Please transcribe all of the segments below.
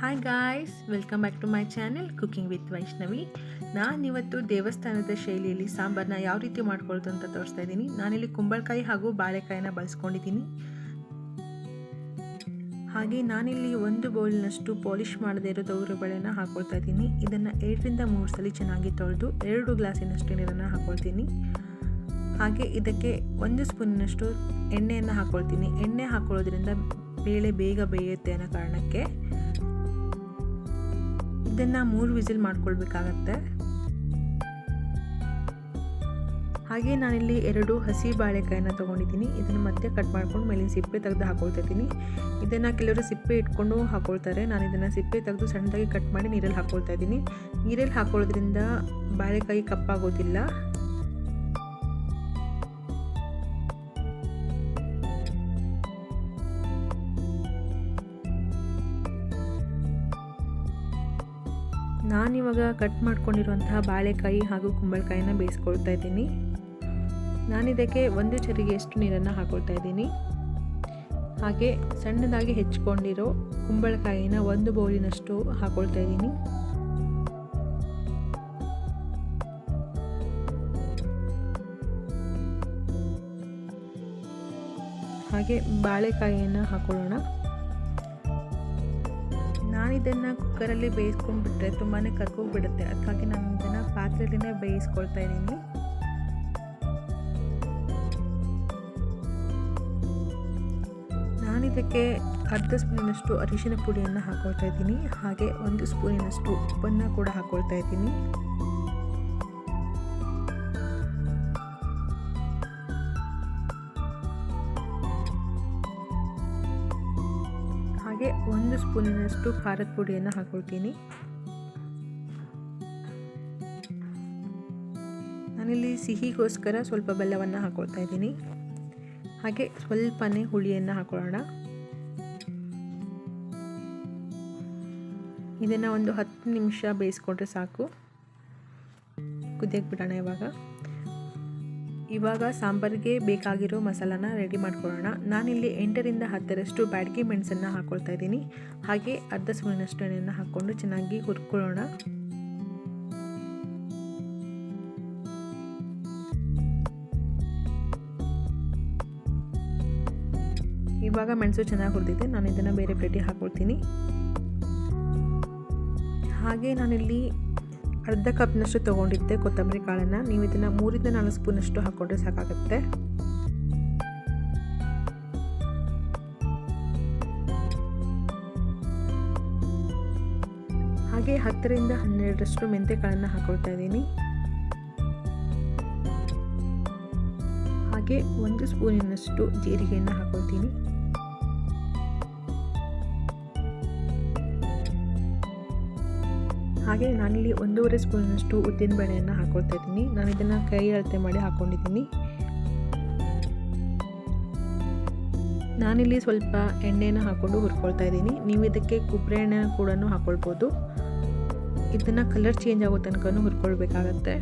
Hi guys, welcome back to my channel cooking with Vaishnavi. ನಾನಿವತ್ತು ದೇವಸ್ಥಾನದ ಶೈಲಿಯಲ್ಲಿ ಸಾಂಬಾರನ್ನ ಯಾವ ರೀತಿ ಮಾಡ್ಕೊಳ್ಳೋದು ಅಂತ ತೋರಿಸ್ತಾ ಇದ್ದೀನಿ. ನಾನಿಲ್ಲಿ ಕುಂಬಳಕಾಯಿ ಹಾಗೂ ಬಾಳೆಕಾಯಿನ ಬಳಸ್ಕೊಂಡಿದ್ದೀನಿ. ಹಾಗೆ ನಾನಿಲ್ಲಿ ಒಂದು ಬೌಲ್ನಷ್ಟು ಪಾಲಿಷ್ ಮಾಡದೇ ಇರೋ ತೊಗರಿಬೇಳೆನ ಹಾಕ್ಕೊಳ್ತಾ ಇದ್ದೀನಿ. ಇದನ್ನು 2 ರಿಂದ 3 ಸಲ ಚೆನ್ನಾಗಿ ತೊಳೆದು 2 ಗ್ಲಾಸಿನಷ್ಟು ನೀರನ್ನು ಹಾಕ್ಕೊಳ್ತೀನಿ. ಹಾಗೆ ಇದಕ್ಕೆ 1 ಸ್ಪೂನಿನಷ್ಟು ಎಣ್ಣೆಯನ್ನು ಹಾಕ್ಕೊಳ್ತೀನಿ. ಎಣ್ಣೆ ಹಾಕ್ಕೊಳ್ಳೋದ್ರಿಂದ ಬೇಳೆ ಬೇಗ ಬೇಯುತ್ತೆ ಅನ್ನೋ ಕಾರಣಕ್ಕೆ ಇದನ್ನು 3 ವಿಸಿಲ್ ಮಾಡ್ಕೊಳ್ಬೇಕಾಗತ್ತೆ. ಹಾಗೆ ನಾನಿಲ್ಲಿ 2 ಹಸಿ ಬಾಳೆಕಾಯಿನ ತೊಗೊಂಡಿದ್ದೀನಿ. ಇದನ್ನು ಮತ್ತೆ ಕಟ್ ಮಾಡ್ಕೊಂಡು ಮೇಲಿನ ಸಿಪ್ಪೆ ತೆಗೆದು ಹಾಕೊಳ್ತಾ ಇದ್ದೀನಿ. ಇದನ್ನು ಕೆಲವರು ಸಿಪ್ಪೆ ಇಟ್ಕೊಂಡು ಹಾಕೊಳ್ತಾರೆ. ನಾನು ಇದನ್ನು ಸಿಪ್ಪೆ ತೆಗೆದು ಸಣ್ಣದಾಗಿ ಕಟ್ ಮಾಡಿ ನೀರಲ್ಲಿ ಹಾಕ್ಕೊಳ್ತಾ ಇದ್ದೀನಿ. ನೀರಲ್ಲಿ ಹಾಕೊಳ್ಳೋದ್ರಿಂದ ಬಾಳೆಕಾಯಿ ಕಪ್ಪಾಗೋದಿಲ್ಲ. ನಾನಿವಾಗ ಕಟ್ ಮಾಡ್ಕೊಂಡಿರುವಂತಹ ಬಾಳೆಕಾಯಿ ಹಾಗೂ ಕುಂಬಳಕಾಯಿನ ಬೇಯಿಸ್ಕೊಳ್ತಾ ಇದ್ದೀನಿ. ನಾನಿದಕ್ಕೆ 1 ಚರಿಗೆಯಷ್ಟು ನೀರನ್ನು ಹಾಕೊಳ್ತಾ ಇದ್ದೀನಿ. ಹಾಗೆ ಸಣ್ಣದಾಗಿ ಹೆಚ್ಚಿಕೊಂಡಿರೋ ಕುಂಬಳಕಾಯಿನ 1 ಬೌಲಿನಷ್ಟು ಹಾಕೊಳ್ತಾ ಇದ್ದೀನಿ. ಹಾಗೆ ಬಾಳೆಕಾಯಿಯನ್ನು ಹಾಕೊಳ್ಳೋಣ. ನಾನಿದನ್ನು ಕುಕ್ಕರಲ್ಲಿ ಬೇಯಿಸ್ಕೊಂಡ್ಬಿಟ್ರೆ ತುಂಬಾ ಕರ್ಕೋಗ್ಬಿಡುತ್ತೆ. ಅದಕ್ಕಾಗಿ ನಾನು ಇದನ್ನು ಪಾತ್ರೆಯಲ್ಲೇ ಬೇಯಿಸ್ಕೊಳ್ತಾ ಇದ್ದೀನಿ. ನಾನಿದಕ್ಕೆ ಅರ್ಧ ಸ್ಪೂನಿನಷ್ಟು ಅರಿಶಿನ ಪುಡಿಯನ್ನು ಹಾಕೊಳ್ತಾ ಇದ್ದೀನಿ. ಹಾಗೆ 1 ಸ್ಪೂನಿನಷ್ಟು ಉಪ್ಪನ್ನು ಕೂಡ ಹಾಕೊಳ್ತಾ ಇದ್ದೀನಿ. ಹಾಗೆ 1 ಸ್ಪೂನಿನಷ್ಟು ಖಾರದ ಪುಡಿಯನ್ನು ಹಾಕೊಳ್ತೀನಿ. ನಾನಿಲ್ಲಿ ಸಿಹಿಗೋಸ್ಕರ ಸ್ವಲ್ಪ ಬೆಲ್ಲವನ್ನು ಹಾಕೊಳ್ತಾ ಇದ್ದೀನಿ. ಹಾಗೆ ಸ್ವಲ್ಪನೇ ಹುಳಿಯನ್ನು ಹಾಕೊಳ್ಳೋಣ. ಇದನ್ನು ಒಂದು 10 ನಿಮಿಷ ಬೇಯಿಸ್ಕೊಂಡ್ರೆ ಸಾಕು. ಕುದಿಯಕ್ಕೆ ಬಿಡೋಣ. ಇವಾಗ ಸಾಂಬಾರಿಗೆ ಬೇಕಾಗಿರೋ ಮಸಾಲಾನ ರೆಡಿ ಮಾಡ್ಕೊಳ್ಳೋಣ. ನಾನಿಲ್ಲಿ 8 ರಿಂದ 10ರಷ್ಟು ಬ್ಯಾಡಗಿ ಮೆಣಸನ್ನು ಹಾಕ್ಕೊಳ್ತಾ ಇದ್ದೀನಿ. ಹಾಗೆ ಅರ್ಧ ಸ್ಪೂನಿನಷ್ಟು ಎಣ್ಣೆಯನ್ನು ಹಾಕ್ಕೊಂಡು ಚೆನ್ನಾಗಿ ಹುರ್ಕೊಳ್ಳೋಣ. ಇವಾಗ ಮೆಣಸು ಚೆನ್ನಾಗಿ ಹುರಿದಿದೆ. ನಾನು ಇದನ್ನು ಬೇರೆ ಪ್ಲೇಟಿಗೆ ಹಾಕ್ಕೊಳ್ತೀನಿ. ಹಾಗೆ ನಾನಿಲ್ಲಿ ಅರ್ಧ ಕಪ್ನಷ್ಟು ತೊಗೊಂಡಿದ್ದೆ ಕೊತ್ತಂಬರಿ ಕಾಳನ್ನು. ನೀವು ಇದನ್ನು 3 ರಿಂದ 4 ಸ್ಪೂನಷ್ಟು ಹಾಕ್ಕೊಂಡ್ರೆ ಸಾಕಾಗುತ್ತೆ. ಹಾಗೆ 10 ರಿಂದ 12ರಷ್ಟು ಮೆಂತ್ಯ ಕಾಳನ್ನು ಹಾಕ್ಕೊಳ್ತಾ ಇದ್ದೀನಿ. ಹಾಗೆ 1 ಸ್ಪೂನಿನಷ್ಟು ಜೀರಿಗೆಯನ್ನು ಹಾಕ್ಕೊಳ್ತೀನಿ. ಹಾಗೆ ನಾನಿಲ್ಲಿ 1.5 ಸ್ಪೂನಷ್ಟು ಉದ್ದಿನಬೇಳೆಯನ್ನು ಹಾಕ್ಕೊಳ್ತಾ ಇದ್ದೀನಿ. ನಾನು ಇದನ್ನು ಕೈ ಅಳತೆ ಮಾಡಿ ಹಾಕ್ಕೊಂಡಿದ್ದೀನಿ. ನಾನಿಲ್ಲಿ ಸ್ವಲ್ಪ ಎಣ್ಣೆನ ಹಾಕ್ಕೊಂಡು ಹುರ್ಕೊಳ್ತಾ ಇದ್ದೀನಿ. ನೀವು ಇದಕ್ಕೆ ಕೊಬ್ಬರಿ ಎಣ್ಣೆ ಕೂಡ ಹಾಕ್ಕೊಳ್ಬೋದು. ಇದನ್ನು ಕಲರ್ ಚೇಂಜ್ ಆಗೋ ತನಕ ಹುರ್ಕೊಳ್ಬೇಕಾಗತ್ತೆ.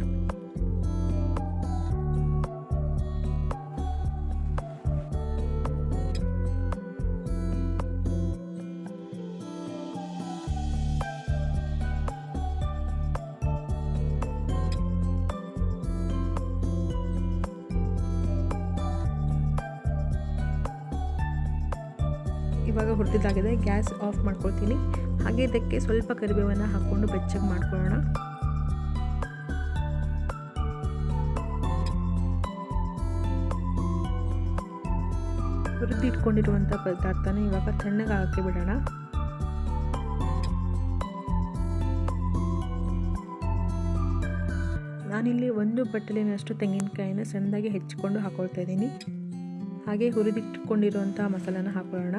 ಇವಾಗ ಹುರಿದಿದ್ದಾಗಿದೆ. ಗ್ಯಾಸ್ ಆಫ್ ಮಾಡ್ಕೊಳ್ತೀನಿ. ಹಾಗೆ ಇದಕ್ಕೆ ಸ್ವಲ್ಪ ಕರಿಬೇವನ್ನು ಹಾಕ್ಕೊಂಡು ಬೆಚ್ಚಗೆ ಮಾಡ್ಕೊಳ್ಳೋಣ. ಹುರಿದಿಟ್ಕೊಂಡಿರುವಂಥ ಪದಾರ್ಥನ ಇವಾಗ ತಣ್ಣಗಾಗಕ್ಕೆ ಬಿಡೋಣ. ನಾನಿಲ್ಲಿ 1 ಬಟ್ಟಲಿನಷ್ಟು ತೆಂಗಿನಕಾಯಿನ ಸಣ್ಣದಾಗಿ ಹೆಚ್ಚಿಕೊಂಡು ಹಾಕ್ಕೊಳ್ತಾ ಇದ್ದೀನಿ. ಹಾಗೆ ಹುರಿದಿಟ್ಟುಕೊಂಡಿರುವಂಥ ಮಸಾಲಾನ ಹಾಕೊಳ್ಳೋಣ.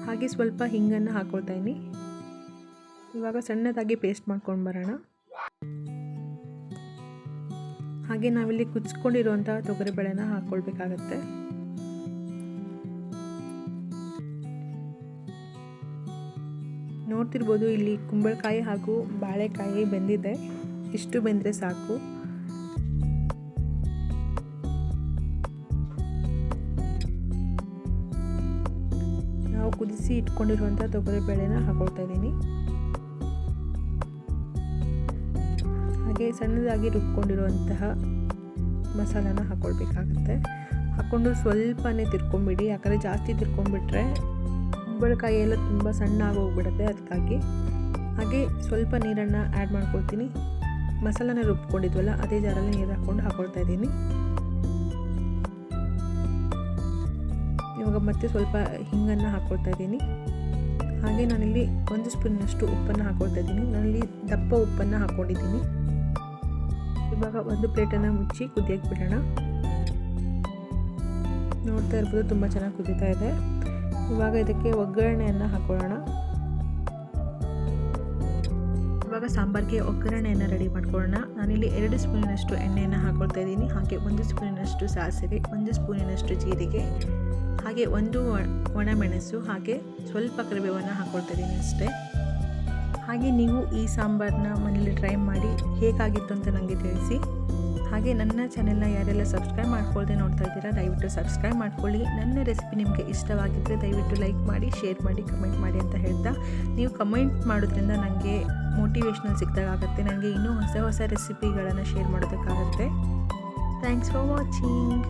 ಹಾಗೆ ಸ್ವಲ್ಪ ಹಿಂಗನ್ನು ಹಾಕ್ಕೊಳ್ತಾ ಇದ್ದೀನಿ. ಇವಾಗ ಸಣ್ಣದಾಗಿ ಪೇಸ್ಟ್ ಮಾಡ್ಕೊಂಡು ಬರೋಣ. ಹಾಗೆ ನಾವಿಲ್ಲಿ ಕುದಿಸ್ಕೊಂಡಿರುವಂಥ ತೊಗರಿಬೇಳೆನ ಹಾಕ್ಕೊಳ್ಬೇಕಾಗತ್ತೆ. ನೋಡ್ತಿರ್ಬೋದು ಇಲ್ಲಿ ಕುಂಬಳಕಾಯಿ ಹಾಗೂ ಬಾಳೆಕಾಯಿ ಬೆಂದಿದೆ. ಇಷ್ಟು ಬೆಂದರೆ ಸಾಕು. ಕುದಿಸಿ ಇಟ್ಕೊಂಡಿರುವಂಥ ತೊಗರಿಬೇಳೆನ ಹಾಕ್ಕೊಳ್ತಾ ಇದ್ದೀನಿ. ಹಾಗೆ ಸಣ್ಣದಾಗಿ ರುಬ್ಕೊಂಡಿರುವಂತಹ ಮಸಾಲಾನ ಹಾಕ್ಕೊಳ್ಬೇಕಾಗುತ್ತೆ. ಹಾಕ್ಕೊಂಡು ಸ್ವಲ್ಪನೇ ತಿರ್ಕೊಂಬಿಡಿ, ಯಾಕಂದರೆ ಜಾಸ್ತಿ ತಿರ್ಕೊಂಡ್ಬಿಟ್ರೆ ಕುಂಬಳಕಾಯಿ ಎಲ್ಲ ತುಂಬ ಸಣ್ಣ ಆಗೋಗ್ಬಿಡುತ್ತೆ. ಅದಕ್ಕಾಗಿ ಹಾಗೆ ಸ್ವಲ್ಪ ನೀರನ್ನು ಆ್ಯಡ್ ಮಾಡ್ಕೊಳ್ತೀನಿ. ಮಸಾಲಾನ ರುಬ್ಕೊಂಡಿದ್ವಲ್ಲ ಅದೇ ಜಾರಲ್ಲಿ ನೀರು ಹಾಕ್ಕೊಳ್ತಾ ಇದ್ದೀನಿ. ಇವಾಗ ಮತ್ತೆ ಸ್ವಲ್ಪ ಹಿಂಗನ್ನು ಹಾಕ್ಕೊಳ್ತಾ ಇದ್ದೀನಿ. ಹಾಗೆ ನಾನಿಲ್ಲಿ 1 ಸ್ಪೂನಷ್ಟು ಉಪ್ಪನ್ನು ಹಾಕ್ಕೊಳ್ತಾ ಇದ್ದೀನಿ. ನಾನಿಲ್ಲಿ ದಪ್ಪ ಉಪ್ಪನ್ನು ಹಾಕ್ಕೊಂಡಿದ್ದೀನಿ. ಇವಾಗ ಒಂದು ಪ್ಲೇಟನ್ನು ಮುಚ್ಚಿ ಕುದಿಯಕ್ಕೆ ಬಿಡೋಣ. ನೋಡ್ತಾ ಇರ್ಬೋದು ತುಂಬ ಚೆನ್ನಾಗಿ ಕುದೀತಾ ಇದೆ. ಇವಾಗ ಇದಕ್ಕೆ ಒಗ್ಗರಣೆಯನ್ನು ಹಾಕೊಳ್ಳೋಣ. ಇವಾಗ ಸಾಂಬಾರಿಗೆ ಒಗ್ಗರಣೆಯನ್ನು ರೆಡಿ ಮಾಡ್ಕೊಳ್ಳೋಣ. ನಾನಿಲ್ಲಿ 2 ಸ್ಪೂನಿನಷ್ಟು ಎಣ್ಣೆಯನ್ನು ಹಾಕ್ಕೊಳ್ತಾ ಇದ್ದೀನಿ. ಹಾಗೆ 1 ಸ್ಪೂನಿನಷ್ಟು ಸಾಸಿವೆ, 1 ಸ್ಪೂನಿನಷ್ಟು ಜೀರಿಗೆ, ಹಾಗೆ 1 ಒಣಮೆಣಸು, ಹಾಗೆ ಸ್ವಲ್ಪ ಕರಿಬೇವನ್ನು ಹಾಕ್ಕೊಳ್ತಾ ಇದ್ದೀನಿ ಅಷ್ಟೇ. ಹಾಗೆ ನೀವು ಈ ಸಾಂಬಾರನ್ನ ಮನೇಲಿ ಟ್ರೈ ಮಾಡಿ ಹೇಗಾಗಿತ್ತು ಅಂತ ನನಗೆ ತಿಳಿಸಿ. ಹಾಗೆ ನನ್ನ ಚಾನೆಲ್ನ ಯಾರೆಲ್ಲ ಸಬ್ಸ್ಕ್ರೈಬ್ ಮಾಡ್ಕೊಳ್ದೆ ನೋಡ್ತಾ ಇದ್ದೀರಾ ದಯವಿಟ್ಟು ಸಬ್ಸ್ಕ್ರೈಬ್ ಮಾಡ್ಕೊಳ್ಳಿ. ನನ್ನ ರೆಸಿಪಿ ನಿಮಗೆ ಇಷ್ಟವಾಗಿದ್ದರೆ ದಯವಿಟ್ಟು ಲೈಕ್ ಮಾಡಿ, ಶೇರ್ ಮಾಡಿ, ಕಮೆಂಟ್ ಮಾಡಿ ಅಂತ ಹೇಳ್ತಾ, ನೀವು ಕಮೆಂಟ್ ಮಾಡೋದ್ರಿಂದ ನನಗೆ ಮೋಟಿವೇಶ್ನಲ್ ಸಿಕ್ಕಿದಾಗುತ್ತೆ. ನನಗೆ ಇನ್ನೂ ಹೊಸ ರೆಸಿಪಿಗಳನ್ನು ಶೇರ್ ಮಾಡೋದಕ್ಕಾಗುತ್ತೆ. Thanks for watching.